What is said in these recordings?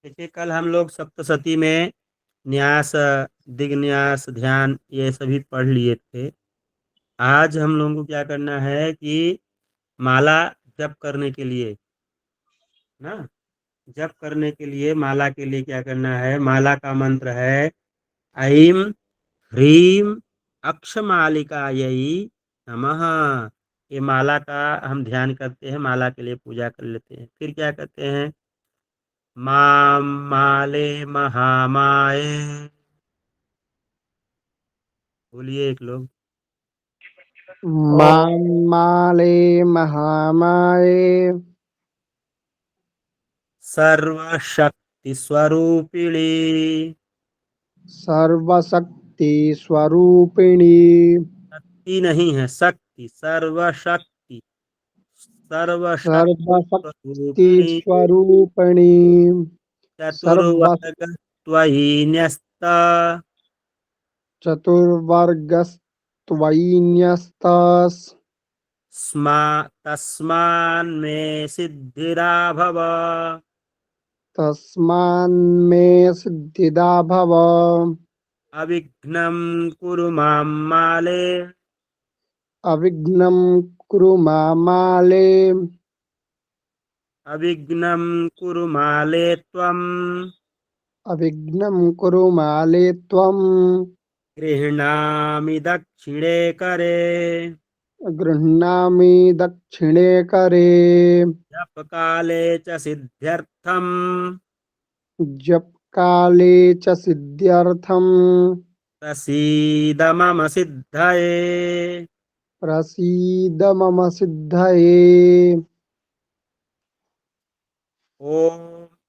देखिए, कल हम लोग सप्तशती में न्यास, दिग्न्यास, ध्यान ये सभी पढ़ लिए थे। आज हम लोगों को क्या करना है कि माला जप करने के लिए ना, जप करने के लिए माला के लिए क्या करना है। माला का मंत्र है ऐं ह्रीं अक्षमालिकायै नमः। ये माला का हम ध्यान करते हैं, माला के लिए पूजा कर लेते हैं। फिर क्या कहते हैं, मां माले महामाये। बोलिए एक लोग। ओ माले महामाये सर्वशक्ति स्वरूपिणी। सर्वशक्ति स्वरूपिणी शक्ति नहीं है, शक्ति, सर्वशक्ति, सर्वशक्ति सर्वशक्ति स्वरूपिणी। स्वरूपिणी सर्व चतुर्वर्ग त्वयि न्यस्त। चतुर्वर्गस्त्वयि न्यस्तस् स्मा तस्मान्मे सिद्धिरा भव। तस्मान्मे सिद्धिदा भव। अविघ्नं कुरु मां माले। अविघ्नं कुरु मामाले अविघ्नं कुरु माले त्वं। अविघ्नं कुरु माले त्वं। गृह्णामि दक्षिणे करे। गृह्णामि दक्षिणे करे। जपकाले च सिद्ध्यर्थम्। जपकाले च सिद्ध्यर्थम् प्रसीद मम सिद्धये। प्रसीद मम सिद्धये। ॐ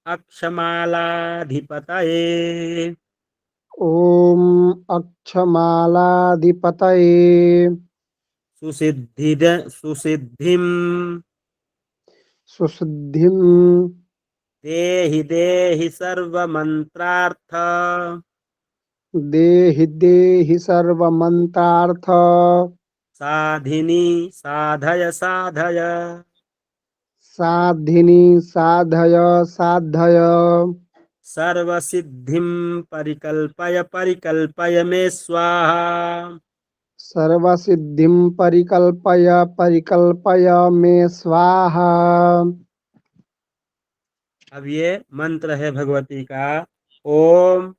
अक्षमालाधिपतये ॐ अक्षमालाधिपतये सुसिद्धिं सुसिद्धिं देहि देहि सर्वमन्त्रार्थ देहि देहि सर्वमन्त्रार्थ साधिनी साधय साधय। साधिनी साधय साधय। सर्वसिद्धिं परिकल्पय परिकल्पय मे स्वाहा। सर्वसिद्धिं परिकल्पय परिकल्पय मे स्वाहा। अब ये मंत्र है भगवती का। ओम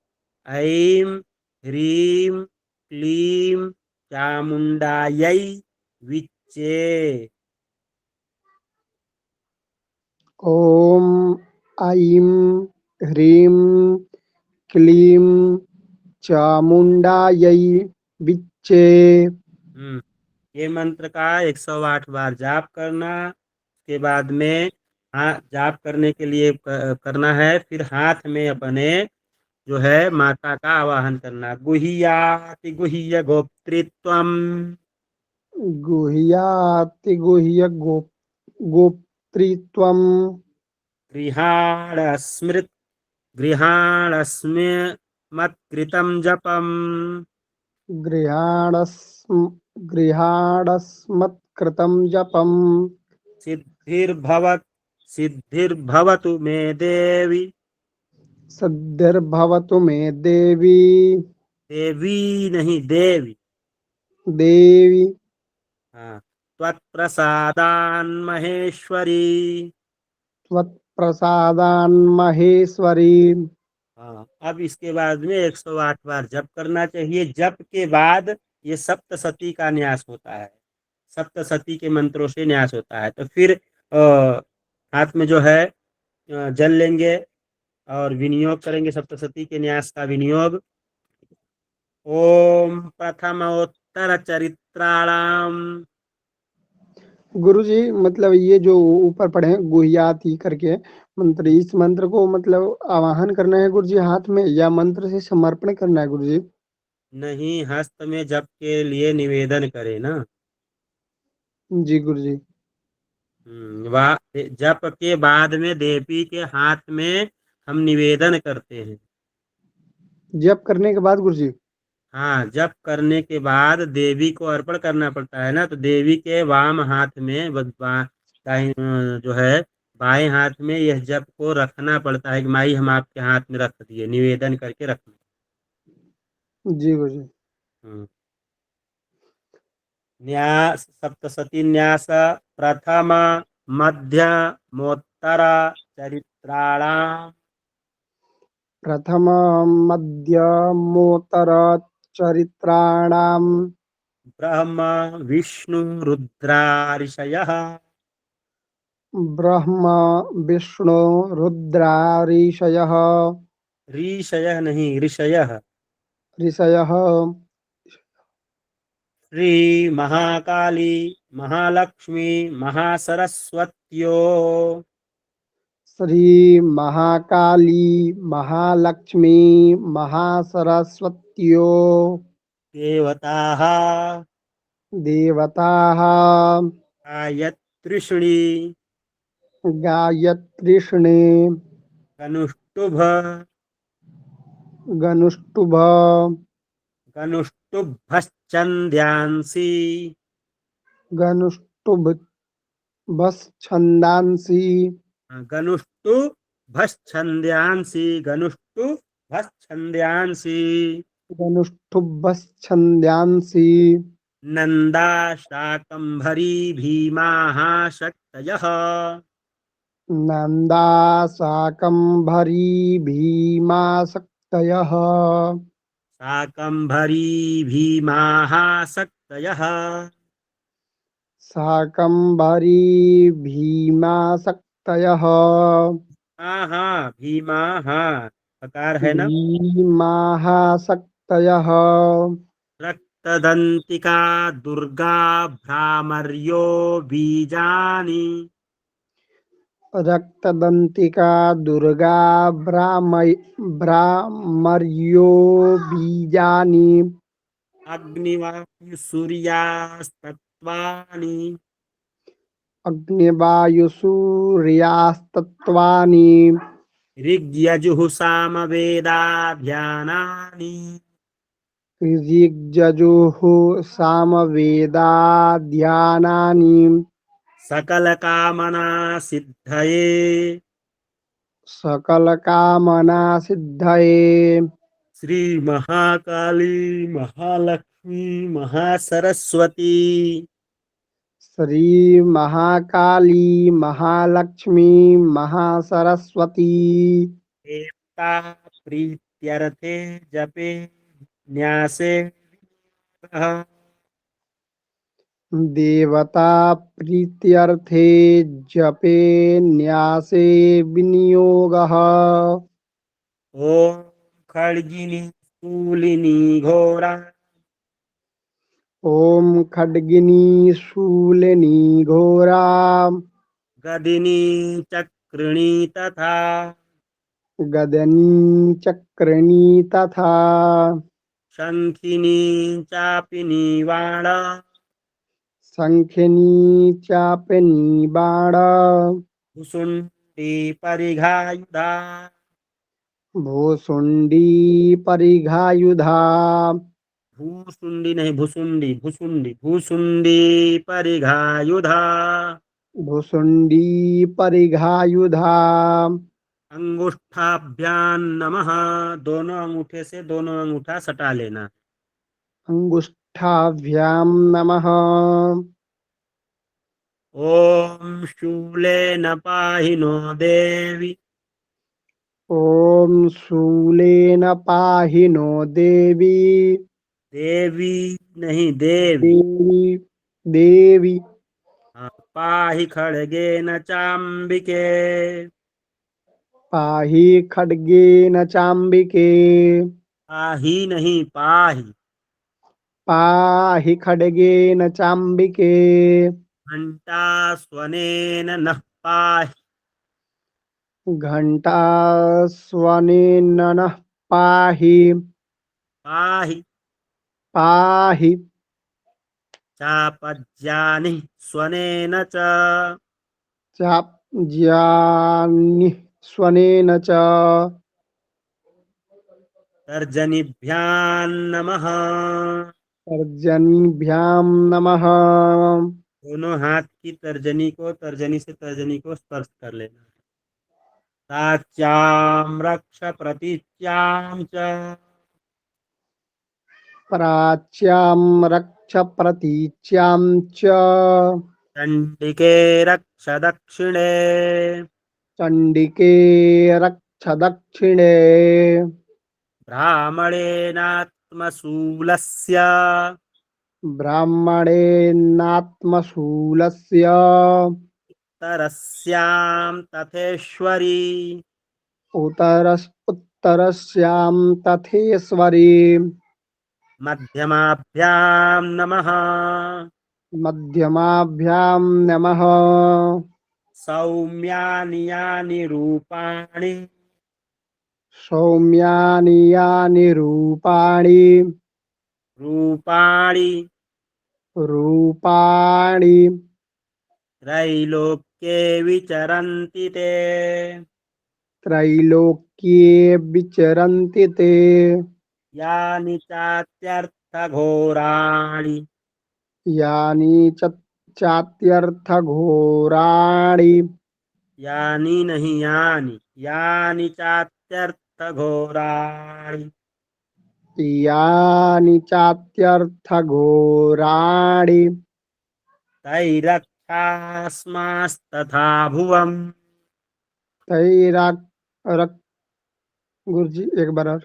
ऐं ह्रीं क्लीं चामुंडायै विच्चे। ॐ ऐं ह्रीं क्लीं चामुण्डायै विच्चे। ये मंत्र का 108 बार जाप करना। के बाद में जाप करने के लिए करना है। फिर हाथ में अपने जो है माता का आवाहन करना। गुहियाति गुह्य गोप्तृत्वम। गुह्याति गुह्य गोप्तृत्वम् गृहाण स्मृत गृहाणस्मि मत्कृतं जपम। गृहाणस्म गृहाणस्मत्कृतं जपम् सिद्धिर्भवत सिद्धिर्भवतु मे देवी। सिद्धिर्भवतु मे देवी। देवी नहीं, देवी। देवी हाँ, त्वत्प्रसादान् महेश्वरी। त्वत्प्रसादान्महेश्वरी। हाँ, अब इसके बाद में 108 बार जप करना चाहिए। जप के बाद ये सप्तशती का न्यास होता है। सप्तशती के मंत्रों से न्यास होता है। तो फिर हाथ में जो है जल लेंगे और विनियोग करेंगे सप्तशती के न्यास का विनियोग। ओम प्रथमोत्तर चरित्राणाम। गुरुजी मतलब ये जो ऊपर पढ़े हैं गुहियाती करके मंत्र, इस मंत्र को मतलब आवाहन करना है गुरुजी हाथ में या मंत्र से समर्पण करना है गुरुजी? नहीं, हस्त में जप के लिए निवेदन करें ना। जी गुरुजी। वाह, जप के बाद में देवी के हाथ में हम निवेदन करते हैं। जप करने के बाद गुरुजी? हाँ, जप करने के बाद देवी को अर्पण करना पड़ता है ना। तो देवी के वाम हाथ में जो है बाएं हाथ में यह जप को रखना पड़ता है कि माई हम आपके हाथ में रख दिए, निवेदन करके रखना। जी गुरुजी। न्यास सप्तशती न्यास प्रथम मध्यमोत्तर चरित्राणाम प्रथम मध्यमोत्तर चरित्राणाम ब्रह्म विष्णु रुद्रा ऋषयः। ब्रह्म विष्णु रुद्रा ऋषयः। ऋषयः नहीं, ऋषयः। ऋषयः। श्री महाकाली महालक्ष्मी महासरस्वत्यो श्री महाकाली महालक्ष्मी महासरस्वत्यो देवताः देवताः गायत्रीषु गायत्रीष्णे गनुष्टुभ गनुष्टुभ गनुष्टुभश्चन्द्यांसि गनुष्टुभ छंदांसि गनुष्टुभश्चन्द्यांसि गनुष्टुभश्चन्द्यांसि गनुष्टुभ छंदांसि नन्दा शाकम्भरी भीमाः शक्तयः। नंदा शाकंभरी भीमासक्तयः। शाकम्भरी भीमाः शक्तयः। शाकंभरी भीमासक्तयः। हाँ हाँ, भीमाः, आकार है ना। भीमासक्तयः। रक्तदंतिका दुर्गा भ्रामर्यो बीजानि रक्तदंतिका दुर्गा भ्रामर्यो बीजानि अग्निवायु सूर्यास्तत्वानि अग्निवायुसूर्यास्तत्त्वानि ऋग्यजुः सामवेदाध्यानानि ऋग्यजुः सामवेदाध्यानानि सकलकामना सिद्धये सकलकामना सिद्धये श्री महाकाली महालक्ष्मी महासरस्वती श्री महाकाली महालक्ष्मी महासरस्वती देवता प्रीत्यर्थे जपे न्यासे विनियोगः। देवता प्रीत्यर्थे जपे न्यासे विनियोगः। ॐ खड्गिनी शूलिनी घोरा ॐ खड्गिनी शूलिनी घोरा गदिनी चक्रिणी तथा गदनी चक्रिणी तथा शंखिनी चापिनी वाण शंखिनी चापिनी बाण भुसुंडी परिघायुधा भूसुंडी परिघायुधा भूसुंडी नहीं भुसुंडी भुसुंडी भूसुंडी परिघायुधा भूसुंडी परिघायुधा अंगुष्ठाभ्याम नमः। दोनों अंगूठे से दोनों अंगूठा सटा लेना। अंगुष्ठाभ्याम नमः। ओम शूलेन पाहि नो देवी ॐ शूलेन पाहि नो देवी देवी नहीं देवी। देवी देवी हाँ, पाहि खड्गेन चाम्बिके पाहि खड्गेन चाम्बिके पाहि नहीं पाहि। पाहि खड्गेन चाम्बिके घंटा स्वनेन नः पाहि घंटास्वनेन नः पाहि पाहि पाहि चापज्यानि स्वनेन च चाप्यानि स्वनेन च तर्जनीभ्यां नमः। तर्जनीभ्यां नमः। दोनों हाथ की तर्जनी को तर्जनी से तर्जनी को स्पर्श कर लेना। ताच्याम रक्ष प्रतीच्याम च प्राच्यां रक्ष प्रतीच्यां च चंडिके रक्ष दक्षिणे चण्डिके रक्ष दक्षिणे ब्राह्मणेनात्मशूलस्य ब्राह्मणेनात्मशूलस्य तरस्यां तथेश्वरी उत्तरस्यां तथेश्वरी मध्यमाभ्यां नमः। मध्यमाभ्यां नमः। सौम्यानि यानि रूपाणि सौम्यानि यानि रूपाणि रूपाणि रूपाणि त्रैलोक्ये विचरन्ति ते। त्रैलोक्ये विचरन्ति ते। यानि चात्यर्थघोराणि यानि चात्यर्थघोराणि यानि नहीं यानि यानि चात्यर्थघोराणि यानि चात्यर्थघोराणि तैरक्षास्मास्तथा भुवम्। तैराक् रक् गुरुजी एक बार और।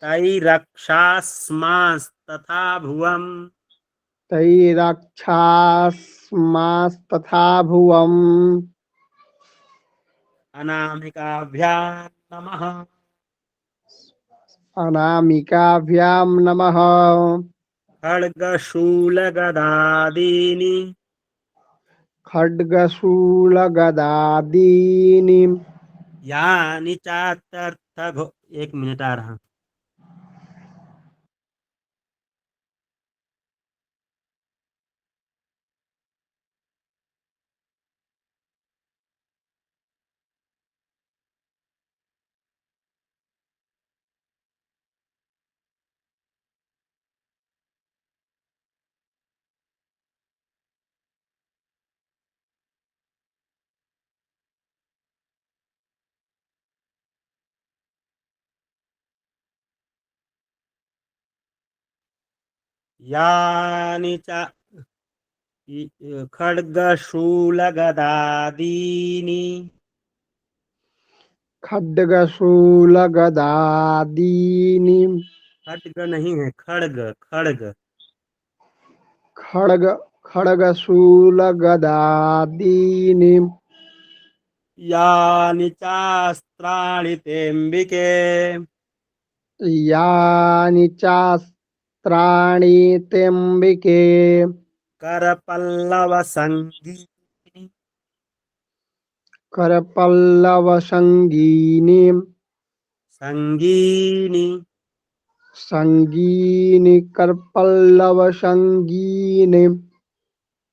तैरक्षास्मास्तथा भुवम्। तैराक्षास्मास्तथा भुवम्। अनामिकाभ्यां नमः। अनामिकाभ्यां नमः। खड्गशूलगदादीनि खड्गशूलगदादीनि यानि चात्यर्थघो। एक मिनट आ रहा। यानि च खड्गशूलगदादीनि खड्गशूलगदादीनि खड्ग नहीं है खड्ग खड्ग खड्ग खड्गशूलगदादीनि यानि चास्त्राणि तेऽम्बिके यानि चास्त्राणि त्र्यम्बिके करपल्लवसङ्गीनि करपल्लवसङ्गीनि सङ्गीनि सङ्गीनि करपल्लवसङ्गीनि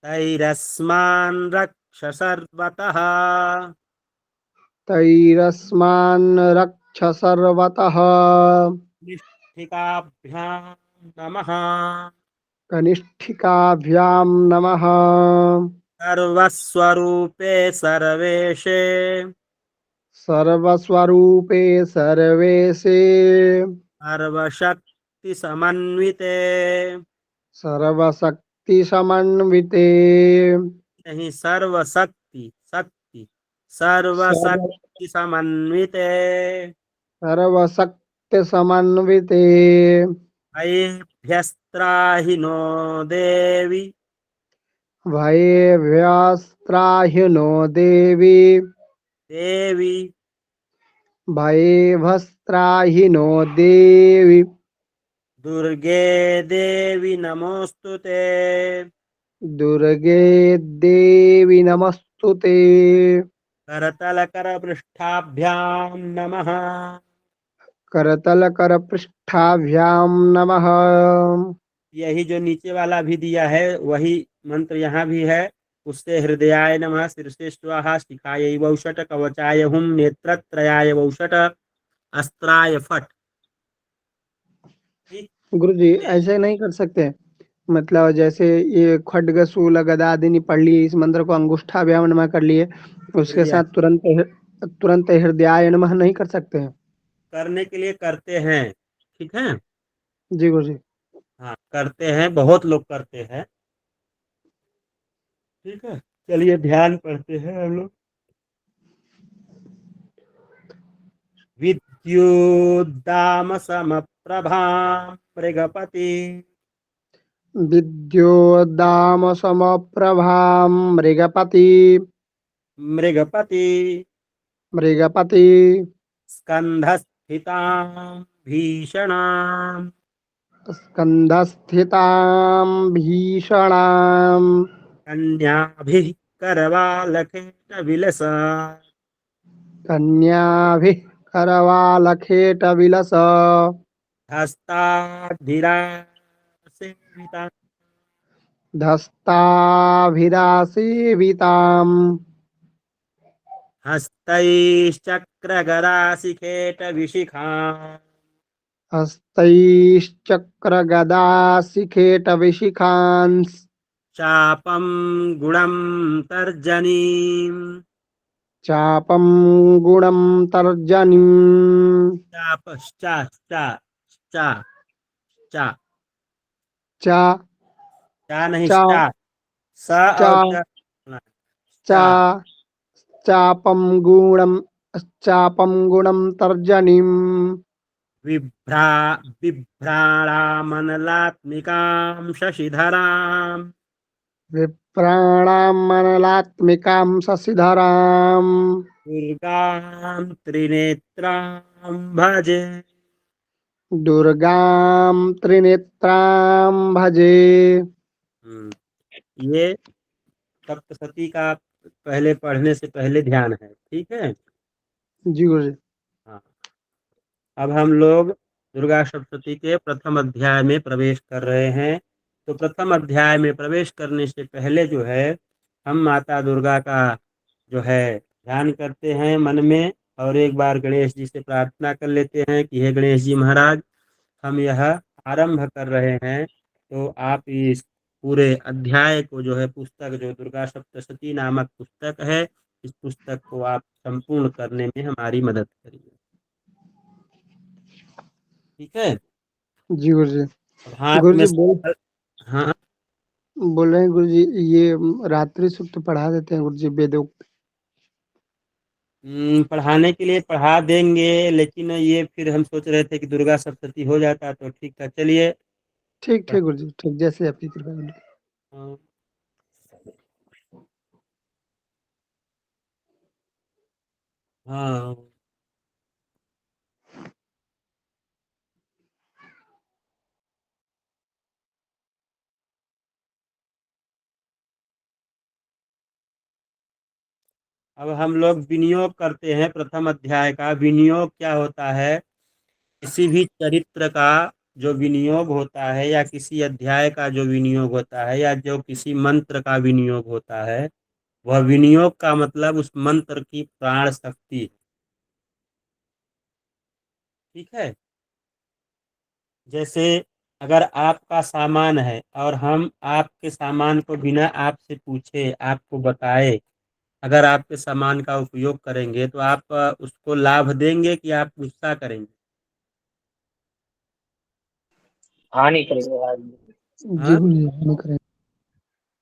तैरस्मान् रक्ष सर्वतः। तैरस्मान् रक्ष सर्वतः। निष्ठिकाभ्यां नमः। कनिष्ठिकाभ्यां नमः। सर्वस्वरूपे सर्वेशे सर्वस्वरूपे सर्वेशे सर्वशक्तिसमन्विते सर्वशक्तिसमन्विते नहीं सर्वशक्ति शक्ति सर्व सर्वशक्तिसमन्विते सर्वशक्तिसमन्विते अयेभ्यस्त्राहि नो देवी भयेभ्यस्त्राहि नो देवी देवी भयेभस्त्राहि नो देवी दुर्गे देवी नमोस्तुते। दुर्गे देवी नमस्तुते। करतलकरपृष्ठाभ्यां नमः। करतलकरपृष्ठाभ्यां नमः। यही जो नीचे वाला भी दिया है वही मंत्र यहाँ भी है। उससे हृदयाय नमः शीर्षे स्वाहा शिखाय वौषट कवचाय हुम नेत्रत्रयाय वौषट अस्त्राय फट। ठीक गुरुजी है? ऐसे नहीं कर सकते? मतलब जैसे ये खड्ग शूल गदा आदि पढ़ लिए, इस मंत्र को अंगुष्ठा व्यायाम नमः कर लिए, उसके बढ़िया। साथ तुरंत हृदयाय नमः नहीं कर सकते हैं? करने के लिए करते हैं, ठीक है। जी गुरु जी। हाँ करते हैं, बहुत लोग करते हैं, ठीक है। चलिए ध्यान पढ़ते हैं हम लोग। विद्युद्दाम समप्रभां मृगपति। विद्योद्दाम समप्रभां मृगपति। मृगपति मृगपति। स्कंधस्थितां भीषणां। स्कंदस्थितां भीषणां। कन्याभिः करवालखेटविलसा। कन्याभिः करवालखेटविलस। हस्ताभिरासेविता। धस्ताभिरासेविताम्। हस्तैश्चक्रगदाशिखेटविशिखां। हस्तैश्चक्रगदाशिखेटविशिखांस्। चापं गुणं तर्जनीम्। चापं गुणं तर्जनीम्। चापश्चा चा चा चा चा नहीं चा चा। स चा और च। चा चा। चापं गुणं चापं गुणं तर्जनीम्। विभ्रा बिभ्राणामनलात्मिकां शशिधरां। विप्राणां मनलात्मिकां शशिधराम्। दुर्गां त्रिनेत्रां भजे। दुर्गां त्रिनेत्रां भजे। ये सप्तशती का पहले पढ़ने से पहले ध्यान है, ठीक है। जी गुरु जी। हाँ। अब हम लोग दुर्गा सप्तशती के प्रथम अध्याय में प्रवेश कर रहे हैं। तो प्रथम अध्याय में प्रवेश करने से पहले जो है, हम माता दुर्गा का जो है ध्यान करते हैं मन में, और एक बार गणेश जी से प्रार्थना कर लेते हैं कि हे गणेश जी महाराज, हम यह आरंभ कर रहे हैं, तो आप इस पूरे अध्याय को जो है, पुस्तक जो दुर्गा सप्तशती नामक पुस्तक है, इस पुस्तक को आप संपूर्ण करने में हमारी मदद करिए, ठीक है। जी गुरु जी। अब हाथ गुरु में जी हाँ। बोल रहे हैं गुरु जी, ये रात्रि सूक्त पढ़ा देते हैं गुरु जी, वेदोक्त। पढ़ाने के लिए पढ़ा देंगे, लेकिन ये फिर हम सोच रहे थे कि दुर्गा सप्तशती हो जाता तो ठीक था। चलिए ठीक पढ़- ठीक गुरु जी, ठीक, जैसे आपकी कृपा गुरु जी। हाँ। हाँ। अब हम लोग विनियोग करते हैं प्रथम अध्याय का। विनियोग क्या होता है? किसी भी चरित्र का जो विनियोग होता है, या किसी अध्याय का जो विनियोग होता है, या जो किसी मंत्र का विनियोग होता है, वह विनियोग का मतलब उस मंत्र की प्राण शक्ति है, ठीक है। जैसे अगर आपका सामान है और हम आपके सामान को बिना आपसे पूछे आपको बताए, अगर आपके सामान का उपयोग करेंगे, तो आप उसको लाभ देंगे कि आप गुस्सा करेंगे? हाँ नहीं करेंगे भाई। जी हाँ। गुरु जी, हम करें।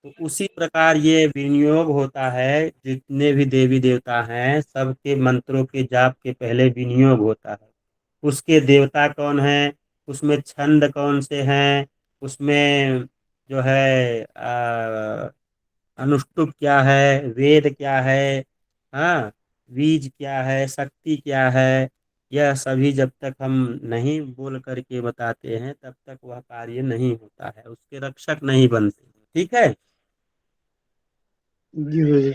तो उसी प्रकार ये विनियोग होता है। जितने भी देवी देवता हैं, सबके मंत्रों के जाप के पहले विनियोग होता है। उसके देवता कौन है, उसमें छंद कौन से हैं, उसमें जो है अनुष्टुप क्या है, वेद क्या है, हाँ, बीज क्या है, शक्ति क्या है, यह सभी जब तक हम नहीं बोल करके बताते हैं, तब तक वह कार्य नहीं होता है, उसके रक्षक नहीं बनते, ठीक है। जी गुरु जी।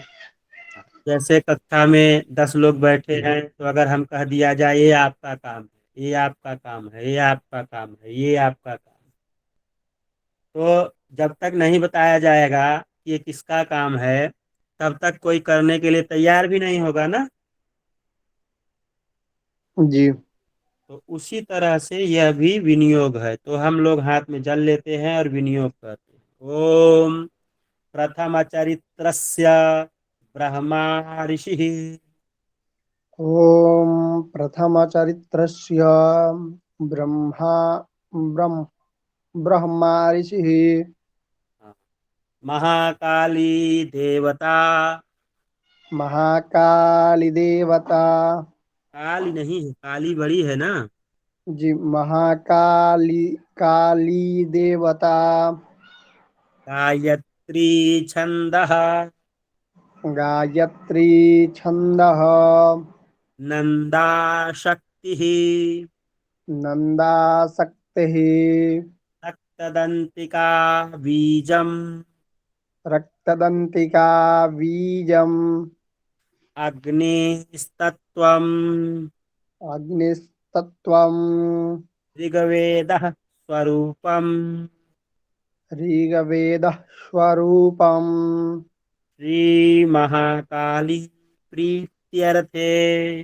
जैसे कक्षा में 10 लोग बैठे हैं, तो अगर हम कह दिया जाए ये आपका काम है, ये आपका काम है, ये आपका काम है, ये आपका काम है, तो जब तक नहीं बताया जाएगा कि ये किसका काम है, तब तक कोई करने के लिए तैयार भी नहीं होगा ना। जी। तो उसी तरह से यह भी विनियोग है। तो हम लोग हाथ में जल लेते हैं और विनियोग करते हैं। ओम प्रथमचरित्रस्य ब्रह्मा ऋषिः ॐ प्रथमचरित्रस्य ब्रह्मा ब्रह्म ब्रह्मा ऋषिः महाकाली देवता। महाकाली देवता। काली नहीं है, काली बड़ी है ना। जी, महाकाली काली देवता। गायत्री छंदः गायत्री छन्दः। नंदा शक्तिः नन्दाशक्तिः। रक्तदंतिका बीजम् रक्तदन्तिका बीजम्। अग्निस्तत्त्वम् अग्निस्तत्त्वम्। ऋग्वेदः स्वरूपम् ऋग्वेदः स्वरूपम्। श्रीमहाकाली प्रीत्यर्थे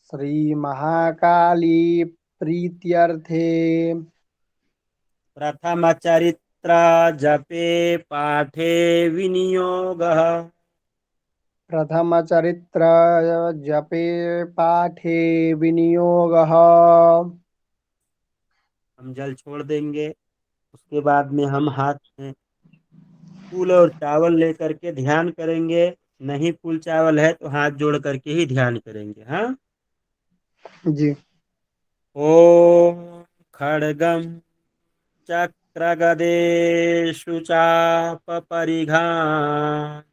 श्रीमहाकाली प्रीत्यर्थे। प्रथमचरित्र जपे पाठे विनियोगः। प्रथमचरित्र जपे पाठे विनियोगः। हम जल छोड़ देंगे। उसके बाद में हम हाथ में फूल और चावल लेकर के ध्यान करेंगे। नहीं फूल चावल है तो हाथ जोड़ करके ही ध्यान करेंगे। हाँ। जी। ओम खड्गम चक्र गदेषु चाप परिघान्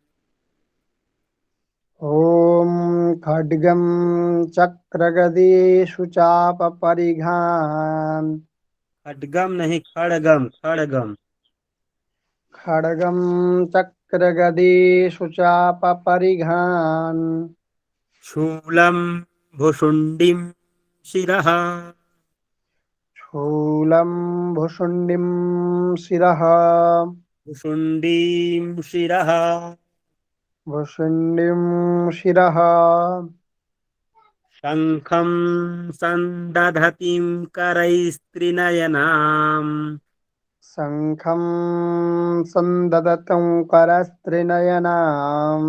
ॐ खड्गं चक्रगदेषु चापपरिघान्। खड्गम नहीं खड़गम खड़गम। खड्गं चक्रगदेषु चापपरिघान्। शूलं भुशुण्डिं शिरः शूलं भुशुण्डिं शिरः। भुशुण्डीं शिरः भुशुण्डिं शिरः। शङ्खं सन्दधतीं करैस्त्रिनयनाम् शङ्खं सन्ददतं करस्त्रिनयनाम्।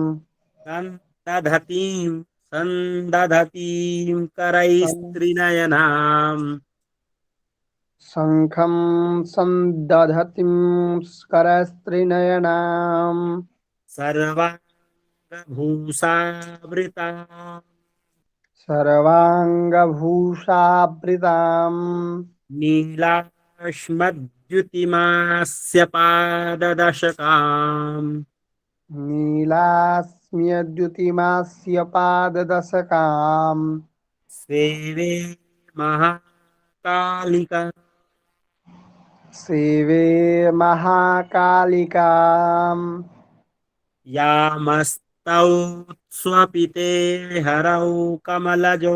सन्दधतीं सन्दधतीं करैस्त्रिनयनाम् शङ्खं सन्दधतीं करस्त्रिनयनाम्। सर्वाङ्गभूषावृता सर्वाङ्गभूषावृताम्। नीलाश्मद्युतिमास्य पाददशकाम् नीलास्म्यद्युतिमास्य पाददशकाम्। सेवे महाकालिका सेवे महाकालिकाम्। यामस्तौ स्वपिते हरौ कमलजो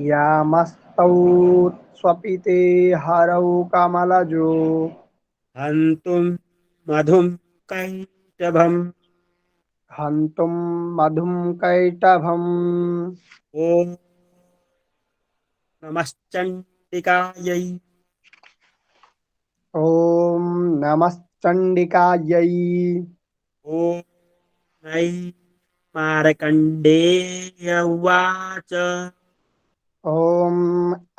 यामस्तौ स्वपिते हरौ कमलजो। हन्तुं मधुं कैटभम् हन्तुं मधुं कैटभम्। ॐ नमश्चण्डिकायै ॐ नमश्चण्डिकायै। ॐ ऐ मार्कण्डेय उवाच ॐ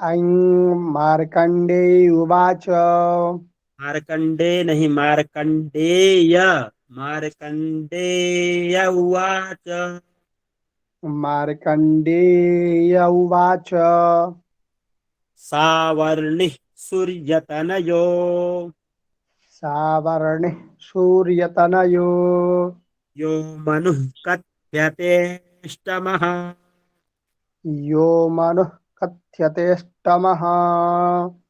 ऐं मार्कण्डेय उवाच। मार्कण्डे नहीं मार्कण्डेय मार्कण्डेय उवाच मार्कण्डेय उवाच। सावर्णिः सूर्यतनयो सावर्णिः सूर्यतनयो। यो मनुः कथ्यतेऽष्टमः यो मनुः कथ्यतेऽष्टमः।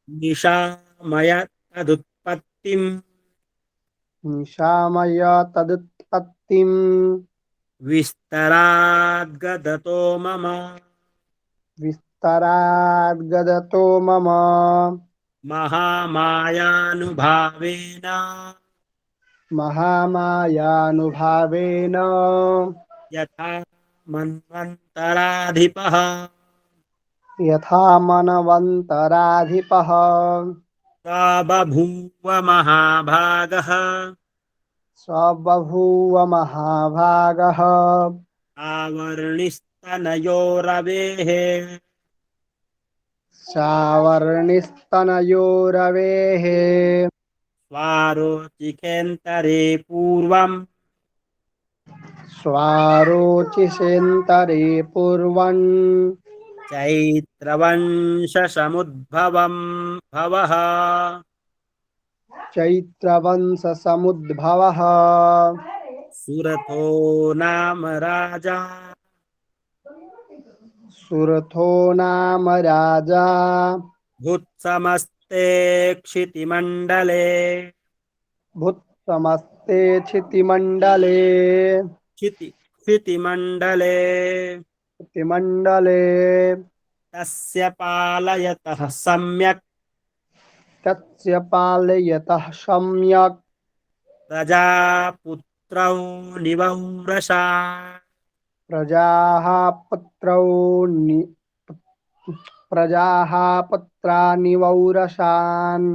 निशामय तदुत्पत्तिम् निशामय तदुत्पत्तिम्। विस्तराद्गदतो मम विस्तराद्गदतो मम। महामायानुभावेन महामायानुभावेन। यथा मन्वन्तराधिपः यथा मनवन्तराधिपः स बभूव महाभागः स बभूव महाभागः आवर्णिस्तनयोरवेः सावर्णिस्तनयोरवेः स्वारोचिषेन्तरे पूर्वम् स्वारोचिषेन्तरे पूर्वन् चैत्रवंशसमुद्भवम् भवः चैत्रवंशसमुद्भवः सुरथो नाम राजा सुरथो नाम राजा भूत्समस्ते क्षितिमण्डले भूत्समस्ते क्षितिमण्डले क्षितिमण्डले क्षितिमण्डले तस्य पालयतः सम्यक् तस्य पालयतः सम्यक् प्रजापुत्रौ निवौरसा प्रजाः पुत्रौ प्रजाः पुत्राणि वौरसान्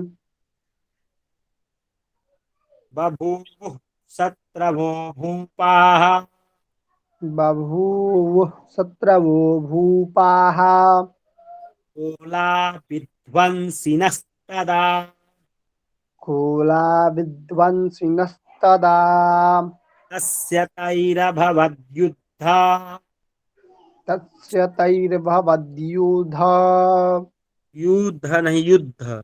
बभूवुः शत्रवो भूपाः बभूवुः शत्रवो भूपाः कोलाविध्वंसिनस्तदा कोला विद्वंसिनस्तदा तस्य तैरभवद्युद्धा तस्य तैर्भवद्युद्ध युद्ध नहीं युद्ध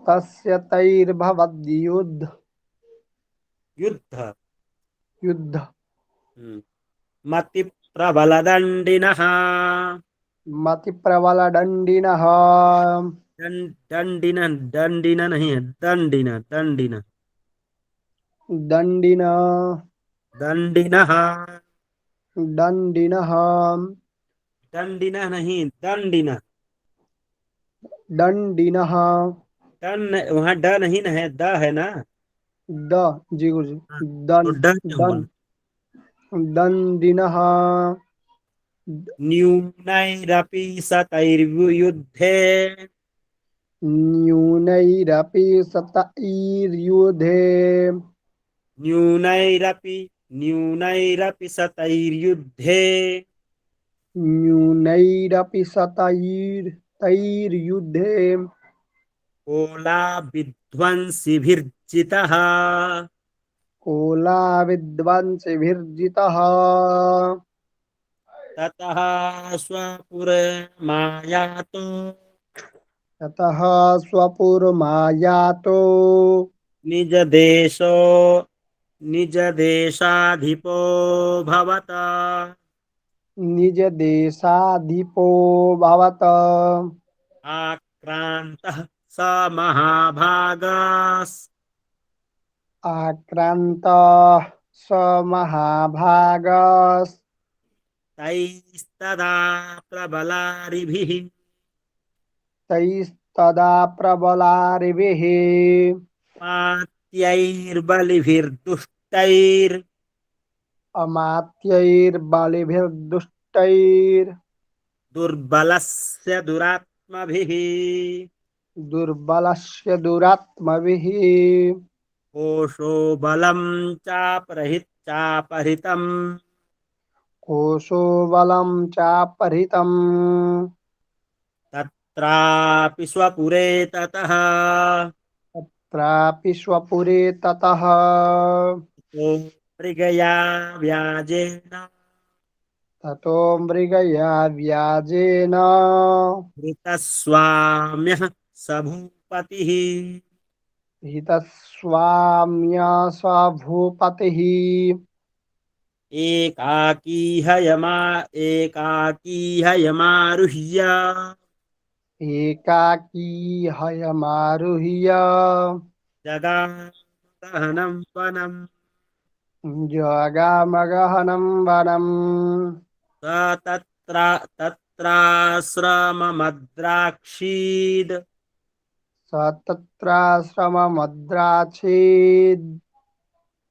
तस्य तैर्भवद्युद्ध युद्ध युद्ध मति प्रबलदण्डिनः मतिप्रबलदण्डिनः दण्डिन दण्डिन नहीं है दण्डिन दण्डिन दण्डिन दण्डिनः दण्डिनः दण्डिन नहीं दण्डिन दण्डिनः दन वहाँ ड नहीं न है द है ना द जी गुरु जी हाँ, तो दन ड क्या हुआ दन दण्डिनः न्यूनैरपि सतैर्युद्धे न्यूनैरपि सतैर्युधे न्यूनैरपि न्यूनैरपि सतैर्युद्धे न्यूनैरपि तैर्युधे कोलाविध्वंसिभिर्जितः कोला विद्वांसिभिर्जितः ततः स्वपुरमायातो ततः स्वपुरमायातो निजदेशो निजदेशाधिपो भवत निजदेशाधिपो भवत आक्रान्तः स महाभागास् आक्रान्तः स महाभागस् तैस्तदा प्रबलारिभिः तैस्तदा प्रबलारिभिः मात्यैर्बलिभिर्दुष्टैर् अमात्यैर्बलिभिर्दुष्टैर् दुर्बलस्य दुरात्मभिः दुर्बलस्य दुरात्मभिः कोशो बलं चापहृतम् कोशो बलं चापहृतम् तत्रापि स्वपुरे ततः तत्रापि स्वपुरे ततः तो मृगया व्याजेन ततो मृगया व्याजेन धृतस्वाम्यः स भूपतिः हितस्वाम्य स भूपतिः एकाकी हयमारुह्य एकाकी हयमारुह्य जगामगहनं वनम् जगामगहनं वनम् स तत्राश्रममद्राक्षीद् स तत्राश्रममद्राचेद्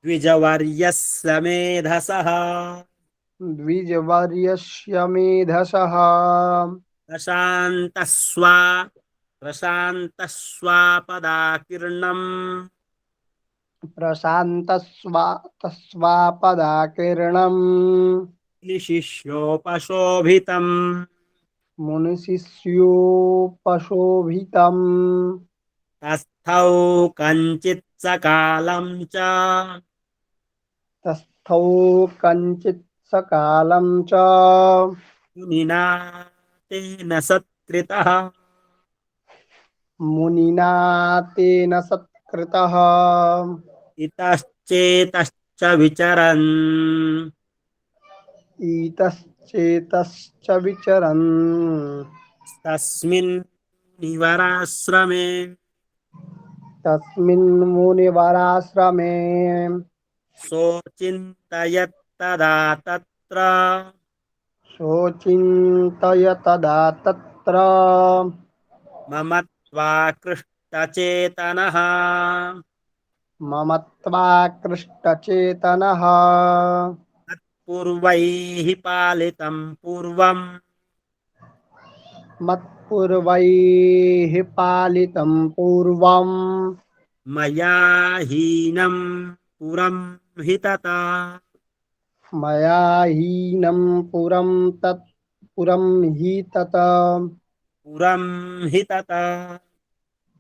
द्विजवर्यस्य मेधसः द्विजवर्यस्य मेधसः प्रशान्तस्वा प्रशान्तस्वापदाकीर्णम् प्रशान्तस्वापदाकीर्णम् निशिष्योपशोभितम् मुनिशिष्योपशोभितम् तस्थौ कञ्चित् सकालं च तस्थौ कञ्चित् सकालं च मुनिना तेन सत्कृतः मुनिना तेन सत्कृतः इतश्चेतश्च विचरन् इतश्चेतश्च विचरन् तस्मिन् निवराश्रमे तस्मिन् मुनिवराश्रमे सोचिन्तयत्तदा तत्र शोचिन्तयतदा तत्र ममत्वाकृष्टचेतनः ममत्वाकृष्टचेतनः पूर्वैः पालितं पूर्वम् मत्पूर्वैः पालितं पूर्वम् मया हीनं पुरं हि तथा मया हीनं पुरं हि तत पुरं हि तथा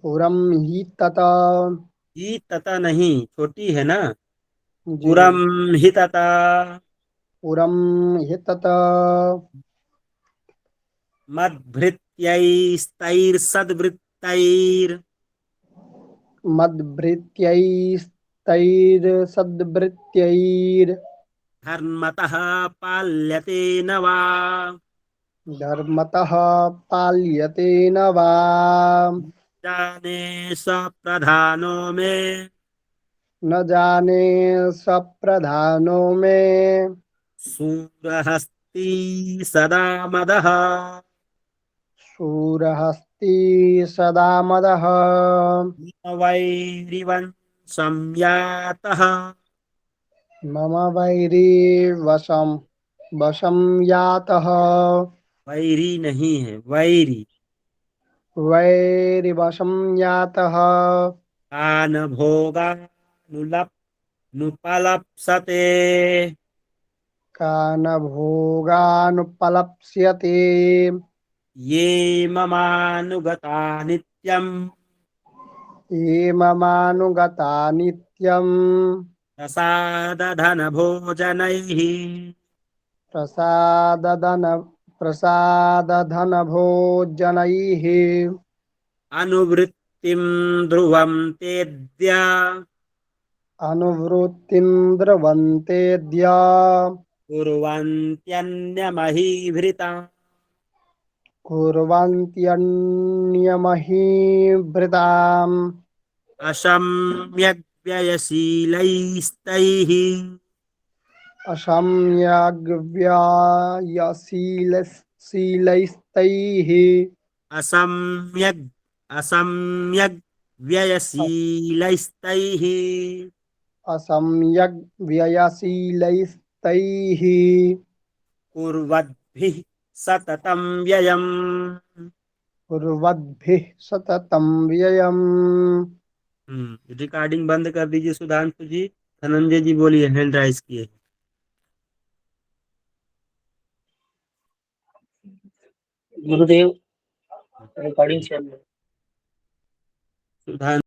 पुरं हि तत ही तथा नहीं, छोटी है ना। जी पुरम हि तथा पुरं हि तत मद्भृत्यैस्तैर्सद्वृत्तैर् मद्भृत्यैस्तैर्सद्भृत्यैर् धर्मतः पाल्यते न वा धर्मतः पाल्यते न वा जाने स प्रधानो मे न जाने सप्रधानो मे सूरहस्ती सदा मदः शूरहस्ति सदा मदः वैरिवंशं यातः मम वैरी वशं यातः वैरी नहीं है, वैरी। वैरिवशं यातः आन भोगानुलप नुपलप्सते कानभोगानुपलप्स्यते ये ममानुगता नित्यम् ये ममानुगता नित्यम् प्रसादधनभोजनैः प्रसादधन प्रसादधनभोजनैः अनुवृत्तिं ध्रुवं तेद्य अनुवृत्तिं द्रवन्तेऽद्य कुर्वन्त्यन्यमहीभृता कुर्वन्त्यन्यमहीभृताम् अशम्यग्व्ययशीलैस्तैः अशम्यग्व्ययशीलैस्तैः असम्यग् असम्यग् व्ययशीलैस्तैः असम्यग्व्ययशीलैस्तैः कुर्वद्भिः सततं व्ययम्। कुर्वद्भिः सततं व्ययम्। रिकॉर्डिंग बंद कर दीजिए सुधांशु जी। धनंजय जी बोलिए, हैंड राइज किए। गुरुदेव रिकॉर्डिंग चल रही है। सुधांशु